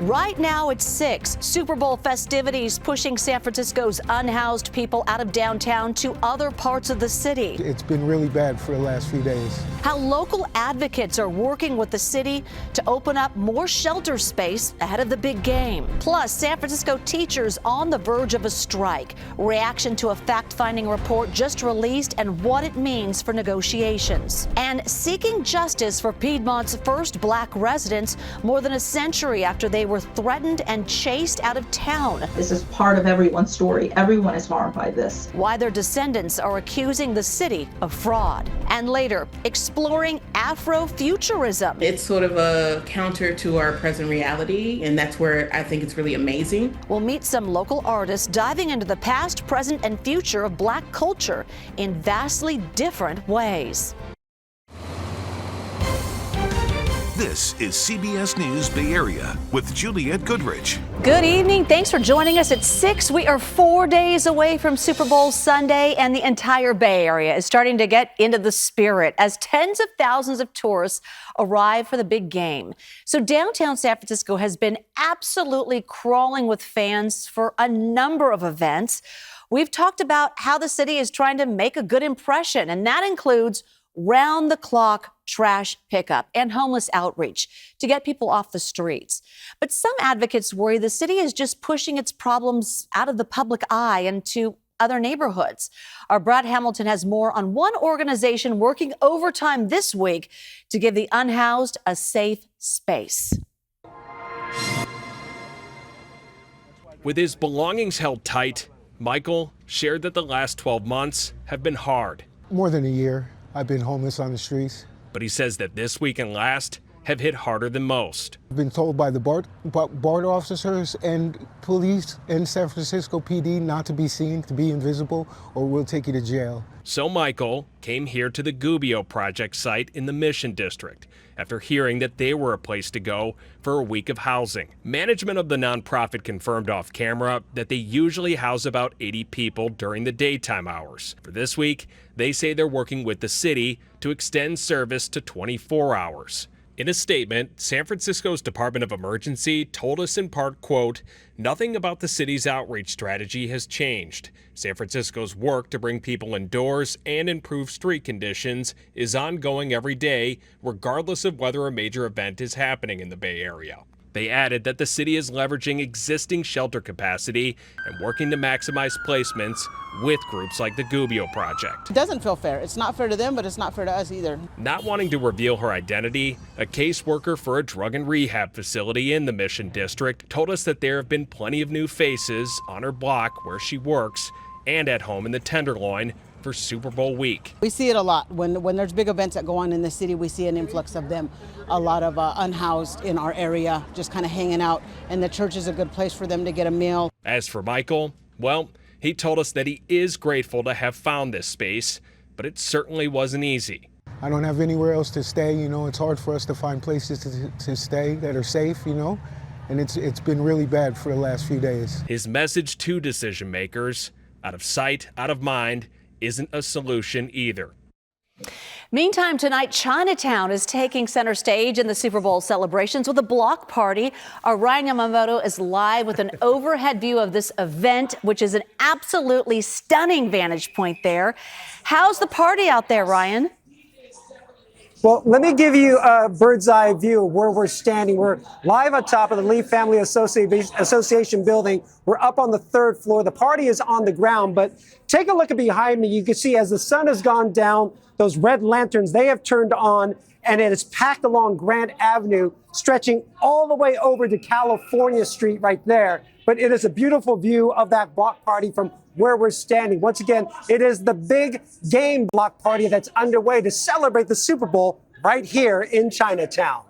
Right now it's 6. Super Bowl festivities pushing San Francisco's unhoused people out of downtown to other parts of the city. It's been really bad for the last few days. How local advocates are working with the city to open up more shelter space ahead of the big game. Plus, San Francisco teachers on the verge of a strike. Reaction to a fact-finding report just released and what it means for negotiations. And seeking justice for Piedmont's first black residents more than a century after they were threatened and chased out of town. This is part of everyone's story. Everyone is harmed by this. Why their descendants are accusing the city of fraud. And later, exploring Afrofuturism. It's sort of a counter to our present reality, and that's where I think it's really amazing. We'll meet some local artists diving into the past, present, and future of black culture in vastly different ways. This is CBS News Bay Area with Juliette Goodrich. Good evening. Thanks for joining us at 6. We are 4 days away from Super Bowl Sunday, and the entire Bay Area is starting to get into the spirit as tens of thousands of tourists arrive for the big game. So downtown San Francisco has been absolutely crawling with fans for a number of events. We've talked about how the city is trying to make a good impression, and that includes round-the-clock trash pickup and homeless outreach to get people off the streets. But some advocates worry the city is just pushing its problems out of the public eye into other neighborhoods. Our Brad Hamilton has more on one organization working overtime this week to give the unhoused a safe space. With his belongings held tight, Michael shared that the last 12 months have been hard. More than a year, I've been homeless on the streets. But he says that this week and last have hit harder than most. I've been told by the BART officers and police and San Francisco PD not to be seen, to be invisible, or we'll take you to jail. So Michael came here to the Gubbio Project site in the Mission District after hearing that they were a place to go for a week of housing. Management of the nonprofit confirmed off camera that they usually house about 80 people during the daytime hours. For this week, they say they're working with the city to extend service to 24 hours. In a statement, San Francisco's Department of Emergency told us in part, quote, "Nothing about the city's outreach strategy has changed. San Francisco's work to bring people indoors and improve street conditions is ongoing every day, regardless of whether a major event is happening in the Bay Area." They added that the city is leveraging existing shelter capacity and working to maximize placements with groups like the Gubbio Project. It doesn't feel fair. It's not fair to them, but it's not fair to us either. Not wanting to reveal her identity, a caseworker for a drug and rehab facility in the Mission District told us that there have been plenty of new faces on her block where she works and at home in the Tenderloin for Super Bowl week. We see it a lot. When there's big events that go on in the city, we see an influx of them. A lot of unhoused in our area, just kind of hanging out, and the church is a good place for them to get a meal. As for Michael, well, he told us that he is grateful to have found this space, but it certainly wasn't easy. I don't have anywhere else to stay, it's hard for us to find places to stay that are safe, and it's been really bad for the last few days. His message to decision makers, out of sight, out of mind, isn't a solution either. Meantime, tonight, Chinatown is taking center stage in the Super Bowl celebrations with a block party. Our Ryan Yamamoto is live with an overhead view of this event, which is an absolutely stunning vantage point there. How's the party out there, Ryan? Well, let me give you a bird's eye view of where we're standing. We're live on top of the Lee Family Association building. We're up on the 3rd floor. The party is on the ground, but take a look at behind me. You can see as the sun has gone down, those red lanterns, they have turned on, and it is packed along Grant Avenue, stretching all the way over to California Street right there. But it is a beautiful view of that block party from where we're standing. Once again, it is the big game block party that's underway to celebrate the Super Bowl right here in Chinatown.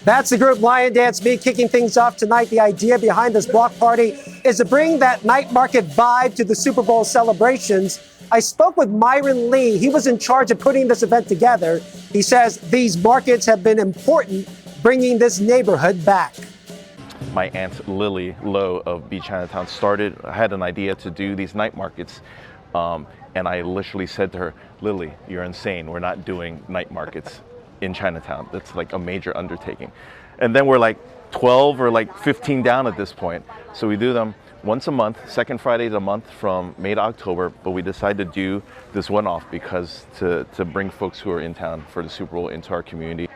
That's the group Lion Dance Me kicking things off tonight. The idea behind this block party is to bring that night market vibe to the Super Bowl celebrations. I spoke with Myron Lee. He was in charge of putting this event together. He says these markets have been important, bringing this neighborhood back. My aunt Lily Lowe of B Chinatown had an idea to do these night markets And I literally said to her, Lily, you're insane. We're not doing night markets in Chinatown. That's like a major undertaking. And then we're like 12 or like 15 down at this point. So we do them once a month, second Friday of the month from May to October, but we decided to do this one-off because to bring folks who are in town for the Super Bowl into our community.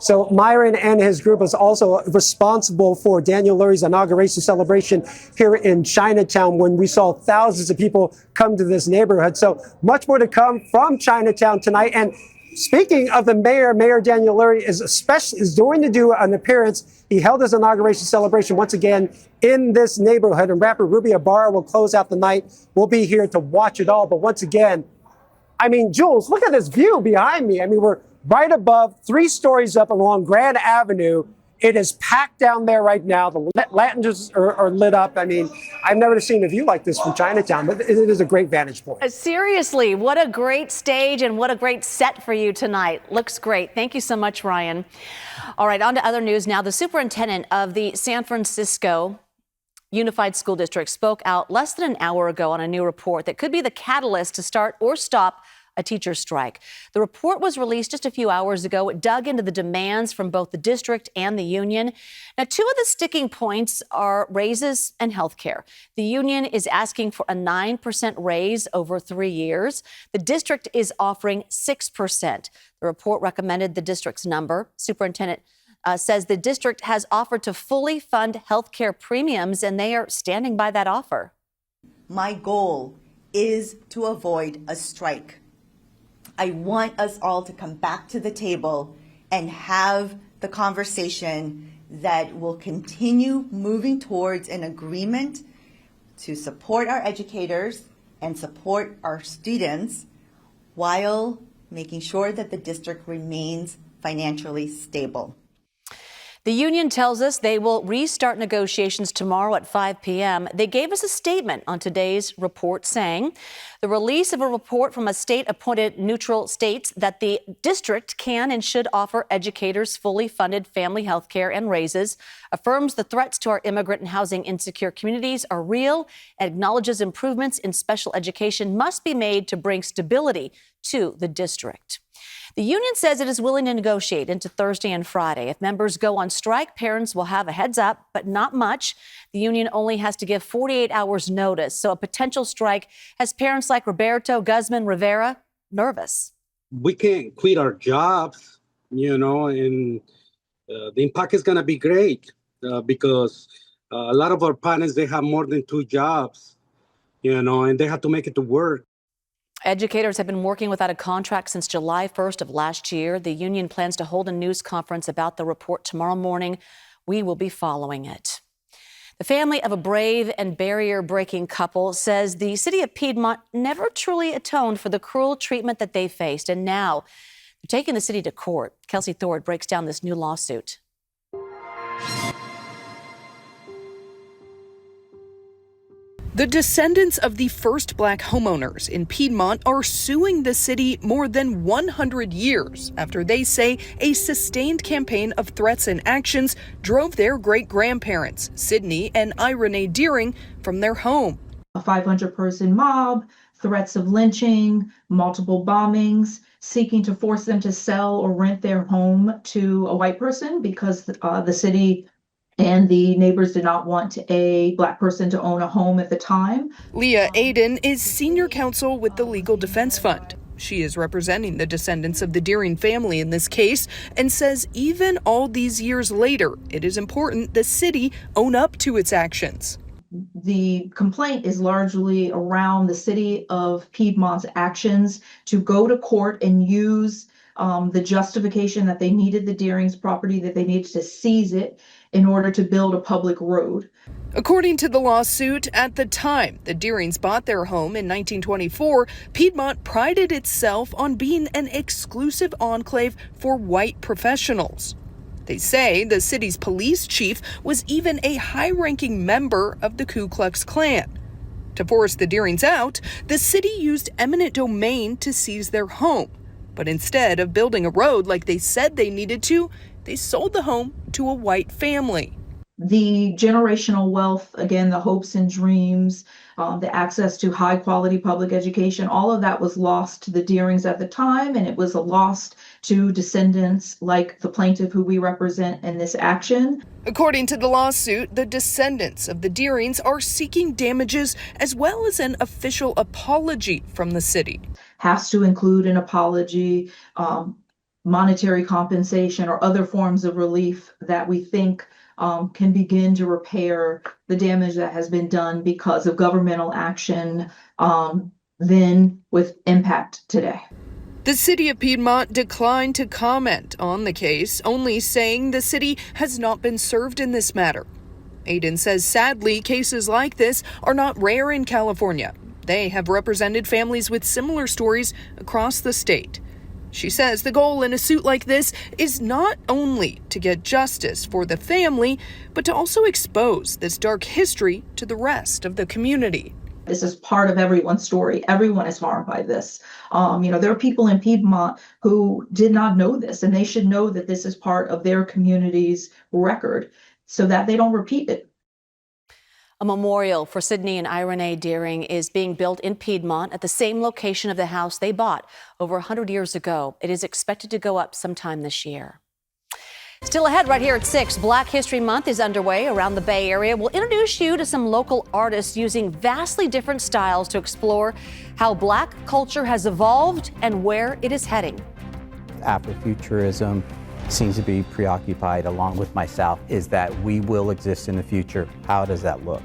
So Myron and his group is also responsible for Daniel Lurie's inauguration celebration here in Chinatown when we saw thousands of people come to this neighborhood. So much more to come from Chinatown tonight. And speaking of the mayor, Mayor Daniel Lurie is going to do an appearance. He held his inauguration celebration once again in this neighborhood, and rapper Ruby Ibarra will close out the night. We'll be here to watch it all. But once again, I mean, Jules, look at this view behind me. I mean, we're right above, 3 stories up along Grand Avenue. It is packed down there right now. The lanterns are lit up. I mean, I've never seen a view like this from Chinatown, but it is a great vantage point. Seriously, what a great stage and what a great set for you tonight. Looks great. Thank you so much, Ryan. All right, on to other news now. The superintendent of the San Francisco Unified School District spoke out less than an hour ago on a new report that could be the catalyst to start or stop a teacher strike. The report was released just a few hours ago. It dug into the demands from both the district and the union. Now, 2 of the sticking points are raises and health care. The union is asking for a 9% raise over 3 years. The district is offering 6%. The report recommended the district's number. Superintendent says the district has offered to fully fund health care premiums, and they are standing by that offer. My goal is to avoid a strike. I want us all to come back to the table and have the conversation that will continue moving towards an agreement to support our educators and support our students while making sure that the district remains financially stable. The union tells us they will restart negotiations tomorrow at 5 p.m. They gave us a statement on today's report saying the release of a report from a state-appointed neutral states that the district can and should offer educators fully funded family health care and raises, affirms the threats to our immigrant and housing insecure communities are real, and acknowledges improvements in special education must be made to bring stability to the district. The union says it is willing to negotiate into Thursday and Friday. If members go on strike, parents will have a heads up, but not much. The union only has to give 48 hours notice. So a potential strike has parents like Roberto Guzman Rivera nervous. We can't quit our jobs, and the impact is going to be great because a lot of our partners, they have more than 2 jobs, and they have to make it to work. Educators have been working without a contract since July 1st of last year. The union plans to hold a news conference about the report tomorrow morning. We will be following it. The family of a brave and barrier-breaking couple says the city of Piedmont never truly atoned for the cruel treatment that they faced, and now they're taking the city to court. Kelsey Thord breaks down this new lawsuit. The descendants of the first Black homeowners in Piedmont are suing the city more than 100 years after they say a sustained campaign of threats and actions drove their great-grandparents, Sidney and Irene Deering, from their home. A 500-person mob, threats of lynching, multiple bombings, seeking to force them to sell or rent their home to a white person because the city and the neighbors did not want a Black person to own a home at the time. Leah Aiden is senior counsel with the Legal Defense Fund. She is representing the descendants of the Deering family in this case and says even all these years later, it is important the city own up to its actions. The complaint is largely around the city of Piedmont's actions to go to court and use the justification that they needed the Deering's property, that they needed to seize it in order to build a public road. According to the lawsuit, at the time the Deerings bought their home in 1924, Piedmont prided itself on being an exclusive enclave for white professionals. They say the city's police chief was even a high-ranking member of the Ku Klux Klan. To force the Deerings out, the city used eminent domain to seize their home. But instead of building a road like they said they needed to, they sold the home to a white family. The generational wealth, again, the hopes and dreams, the access to high quality public education, all of that was lost to the Deerings at the time, and it was lost to descendants like the plaintiff who we represent in this action. According to the lawsuit, the descendants of the Deerings are seeking damages as well as an official apology from the city. Has to include an apology, monetary compensation, or other forms of relief that we think can begin to repair the damage that has been done because of governmental action then with impact today. The city of Piedmont declined to comment on the case, only saying the city has not been served in this matter. Aiden says, sadly, cases like this are not rare in California. They have represented families with similar stories across the state. She says the goal in a suit like this is not only to get justice for the family, but to also expose this dark history to the rest of the community. This is part of everyone's story. Everyone is harmed by this. There are people in Piedmont who did not know this, and they should know that this is part of their community's record so that they don't repeat it. A memorial for Sidney and Irene Deering is being built in Piedmont at the same location of the house they bought over 100 years ago. It is expected to go up sometime this year. Still ahead right here at 6, Black History Month is underway around the Bay Area. We'll introduce you to some local artists using vastly different styles to explore how Black culture has evolved and where it is heading. Afrofuturism seems to be preoccupied, along with myself, is that we will exist in the future. How does that look?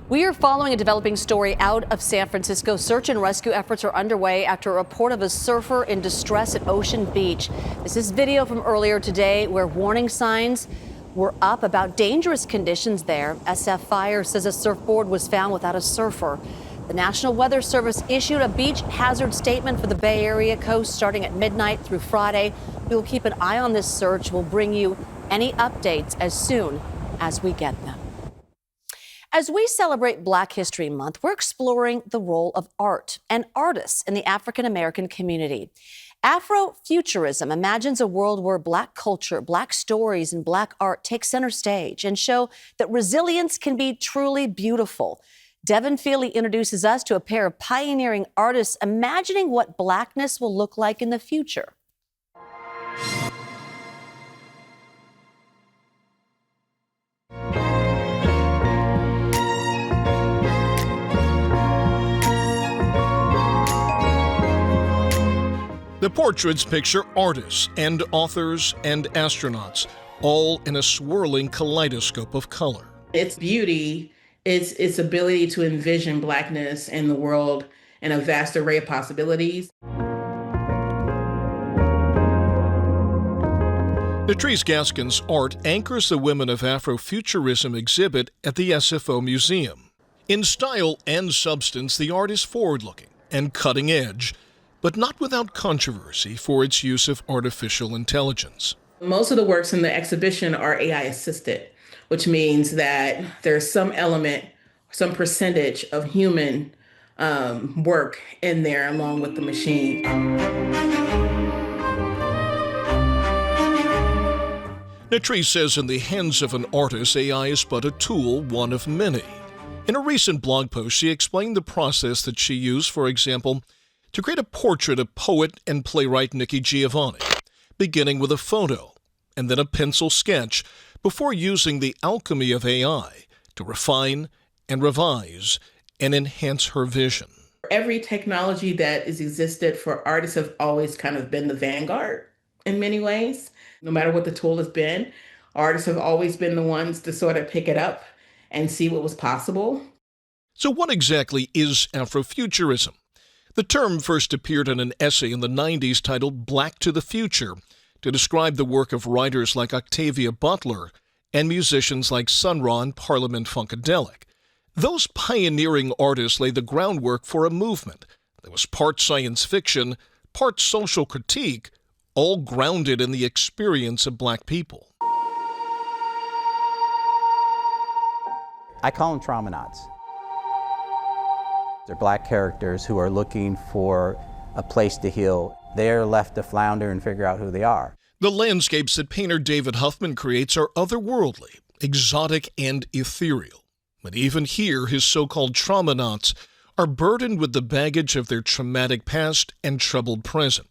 We are following a developing story out of San Francisco. Search and rescue efforts are underway after a report of a surfer in distress at Ocean Beach. This is video from earlier today where warning signs were up about dangerous conditions there. SF Fire says a surfboard was found without a surfer. The National Weather Service issued a beach hazard statement for the Bay Area coast starting at midnight through Friday. We will keep an eye on this search. We'll bring you any updates as soon as we get them. As we celebrate Black History Month, we're exploring the role of art and artists in the African American community. Afrofuturism imagines a world where Black culture, Black stories, and Black art take center stage and show that resilience can be truly beautiful. Devin Feely introduces us to a pair of pioneering artists imagining what Blackness will look like in the future. The portraits picture artists and authors and astronauts, all in a swirling kaleidoscope of color. Its beauty is its ability to envision Blackness in the world in a vast array of possibilities. Latrice Gaskin's art anchors the Women of Afrofuturism exhibit at the SFO Museum. In style and substance, the art is forward-looking and cutting-edge, but not without controversy for its use of artificial intelligence. Most of the works in the exhibition are AI assisted, which means that there's some element, some percentage of human work in there along with the machine. Latrice says in the hands of an artist, AI is but a tool, one of many. In a recent blog post, she explained the process that she used, for example, to create a portrait of poet and playwright Nikki Giovanni, beginning with a photo and then a pencil sketch before using the alchemy of AI to refine and revise and enhance her vision. Every technology that has existed for artists have always kind of been the vanguard in many ways. No matter what the tool has been, artists have always been the ones to sort of pick it up and see what was possible. So what exactly is Afrofuturism? The term first appeared in an essay in the 90s titled Black to the Future to describe the work of writers like Octavia Butler and musicians like Sun Ra and Parliament Funkadelic. Those pioneering artists laid the groundwork for a movement that was part science fiction, part social critique, all grounded in the experience of Black people. I call them traumanauts. They're Black characters who are looking for a place to heal. They're left to flounder and figure out who they are. The landscapes that painter David Huffman creates are otherworldly, exotic, and ethereal. But even here, his so-called traumanauts are burdened with the baggage of their traumatic past and troubled present.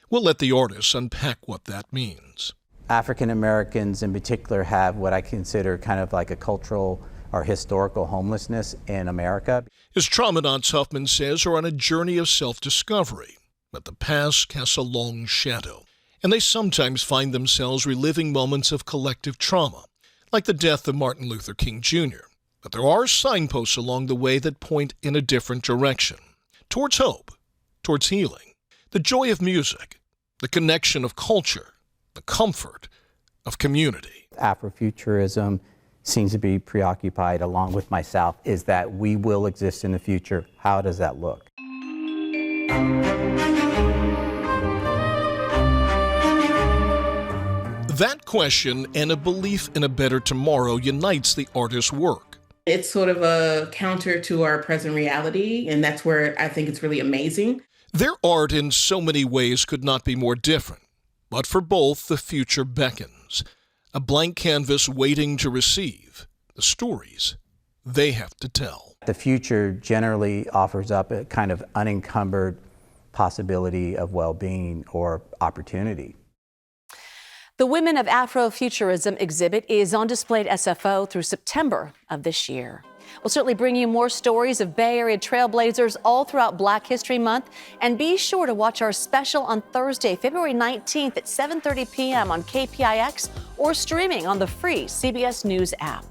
We'll let the artists unpack what that means. African Americans in particular have what I consider kind of like a cultural or historical homelessness in America. His traumanauts, Huffman says, are on a journey of self-discovery, but the past casts a long shadow, and they sometimes find themselves reliving moments of collective trauma, like the death of Martin Luther King Jr. But there are signposts along the way that point in a different direction, towards hope, towards healing, the joy of music, the connection of culture, the comfort of community. Afrofuturism seems to be preoccupied, along with myself, is that we will exist in the future. How does that look? That question and a belief in a better tomorrow unites the artist's work. It's sort of a counter to our present reality, and that's where I think it's really amazing. Their art in so many ways could not be more different, but for both, the future beckons. A blank canvas waiting to receive the stories they have to tell. The future generally offers up a kind of unencumbered possibility of well-being or opportunity. The Women of Afrofuturism exhibit is on display at SFO through September of this year. We'll certainly bring you more stories of Bay Area trailblazers all throughout Black History Month. And be sure to watch our special on Thursday, February 19th at 7:30 p.m. on KPIX or streaming on the free CBS News app.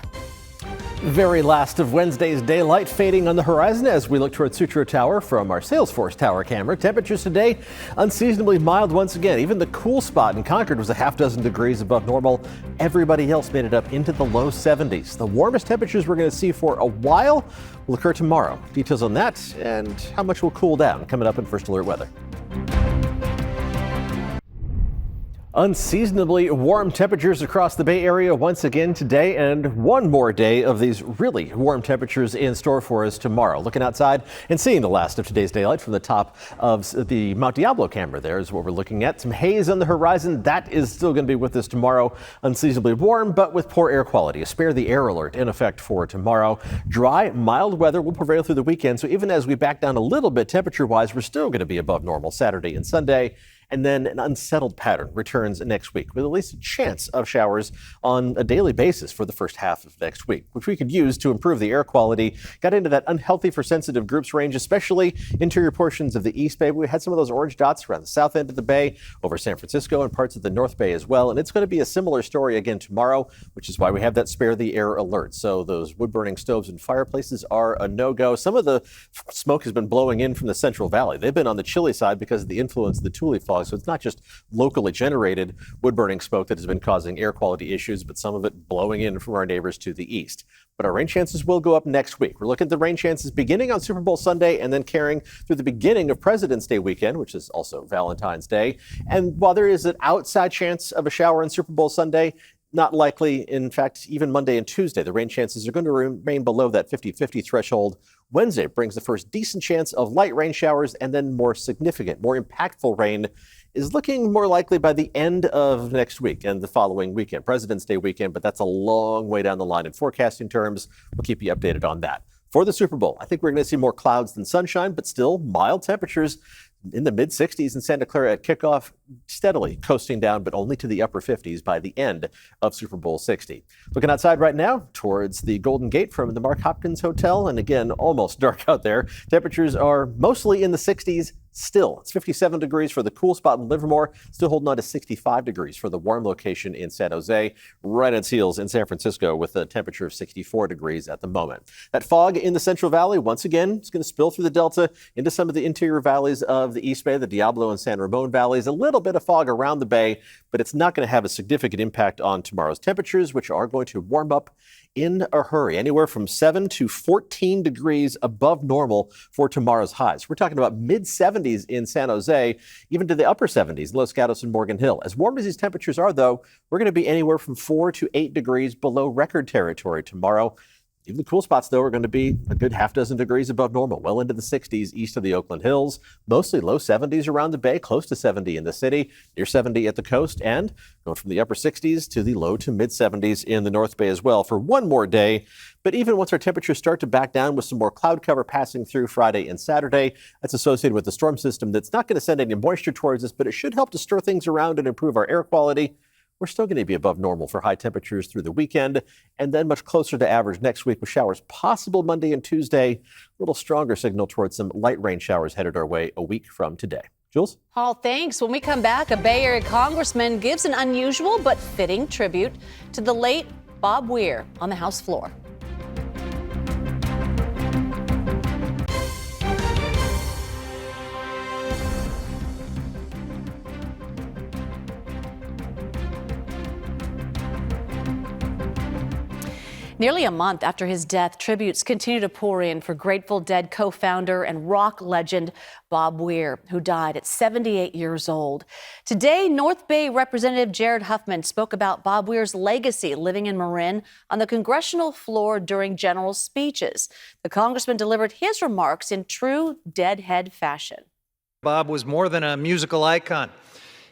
Very last of Wednesday's daylight fading on the horizon as we look toward Sutro Tower from our Salesforce Tower camera. Temperatures today unseasonably mild once again. Even the cool spot in Concord was a half dozen degrees above normal. Everybody else made it up into the low 70s. The warmest temperatures we're going to see for a while will occur tomorrow. Details on that and how much will cool down coming up in First Alert Weather. Unseasonably warm temperatures across the Bay Area once again today, and one more day of these really warm temperatures in store for us tomorrow. Looking outside and seeing the last of today's daylight from the top of the Mount Diablo camera there is what we're looking at. Some haze on the horizon. That is still going to be with us tomorrow. Unseasonably warm, but with poor air quality. A spare the air alert in effect for tomorrow. Dry, mild weather will prevail through the weekend, so even as we back down a little bit temperature-wise, we're still going to be above normal Saturday and Sunday. And then an unsettled pattern returns next week with at least a chance of showers on a daily basis for the first half of next week, which we could use to improve the air quality. Got into that unhealthy for sensitive groups range, especially interior portions of the East Bay. We had some of those orange dots around the south end of the Bay, over San Francisco and parts of the North Bay as well. And it's going to be a similar story again tomorrow, which is why we have that spare the air alert. So those wood-burning stoves and fireplaces are a no-go. Some of the smoke has been blowing in from the Central Valley. They've been on the chilly side because of the influence of the Tule fog. So it's not just locally generated wood-burning smoke that has been causing air quality issues, but some of it blowing in from our neighbors to the east. But our rain chances will go up next week. We're looking at the rain chances beginning on Super Bowl Sunday and then carrying through the beginning of President's Day weekend, which is also Valentine's Day. And while there is an outside chance of a shower on Super Bowl Sunday, not likely. In fact, even Monday and Tuesday, the rain chances are going to remain below that 50-50 threshold. Wednesday brings the first decent chance of light rain showers, and then more significant, more impactful rain is looking more likely by the end of next week and the following weekend, President's Day weekend, but that's a long way down the line in forecasting terms. We'll keep you updated on that. For the Super Bowl, I think we're going to see more clouds than sunshine, but still mild temperatures in the mid-60s in Santa Clara at kickoff, steadily coasting down, but only to the upper 50s by the end of Super Bowl 60. Looking outside right now towards the Golden Gate from the Mark Hopkins Hotel, and again, almost dark out there. Temperatures are mostly in the 60s still. It's 57 degrees for the cool spot in Livermore, still holding on to 65 degrees for the warm location in San Jose, right on its heels in San Francisco with a temperature of 64 degrees at the moment. That fog in the Central Valley, once again, is going to spill through the Delta into some of the interior valleys of the East Bay, the Diablo and San Ramon valleys. A little bit of fog around the Bay, but it's not going to have a significant impact on tomorrow's temperatures, which are going to warm up in a hurry, anywhere from 7 to 14 degrees above normal for tomorrow's highs. We're talking about mid-70s in San Jose, even to the upper 70s, Los Gatos and Morgan Hill. As warm as these temperatures are, though, we're going to be anywhere from 4 to 8 degrees below record territory tomorrow. Even the cool spots, though, are going to be a good half dozen degrees above normal, well into the 60s east of the Oakland Hills, mostly low 70s around the bay, close to 70 in the city, near 70 at the coast, and going from the upper 60s to the low to mid 70s in the North Bay as well for one more day. But even once our temperatures start to back down with some more cloud cover passing through Friday and Saturday, that's associated with the storm system that's not going to send any moisture towards us, but it should help to stir things around and improve our air quality. We're still going to be above normal for high temperatures through the weekend, and then much closer to average next week with showers possible Monday and Tuesday. A little stronger signal towards some light rain showers headed our way a week from today. Jules? Paul, thanks. When we come back, a Bay Area congressman gives an unusual but fitting tribute to the late Bob Weir on the House floor. Nearly a month after his death, tributes continue to pour in for Grateful Dead co-founder and rock legend Bob Weir, who died at 78 years old. Today, North Bay Representative Jared Huffman spoke about Bob Weir's legacy living in Marin on the congressional floor during general speeches. The congressman delivered his remarks in true Deadhead fashion. Bob was more than a musical icon.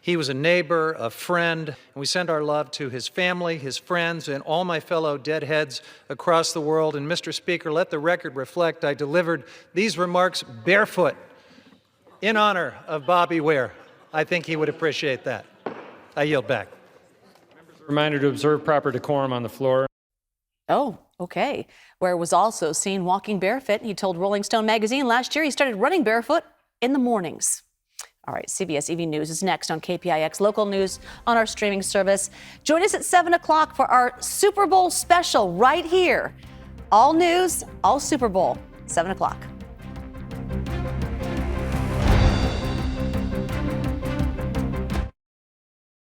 He was a neighbor, a friend, and we send our love to his family, his friends, and all my fellow Deadheads across the world. And Mr. Speaker, let the record reflect I delivered these remarks barefoot in honor of Bobby Weir. I think he would appreciate that. I yield back. Reminder to observe proper decorum on the floor. Oh, okay. Weir was also seen walking barefoot. He told Rolling Stone magazine last year he started running barefoot in the mornings. All right, CBS EV News is next on KPIX, local news on our streaming service. Join us at 7 o'clock for our Super Bowl special right here. All news, all Super Bowl, 7 o'clock.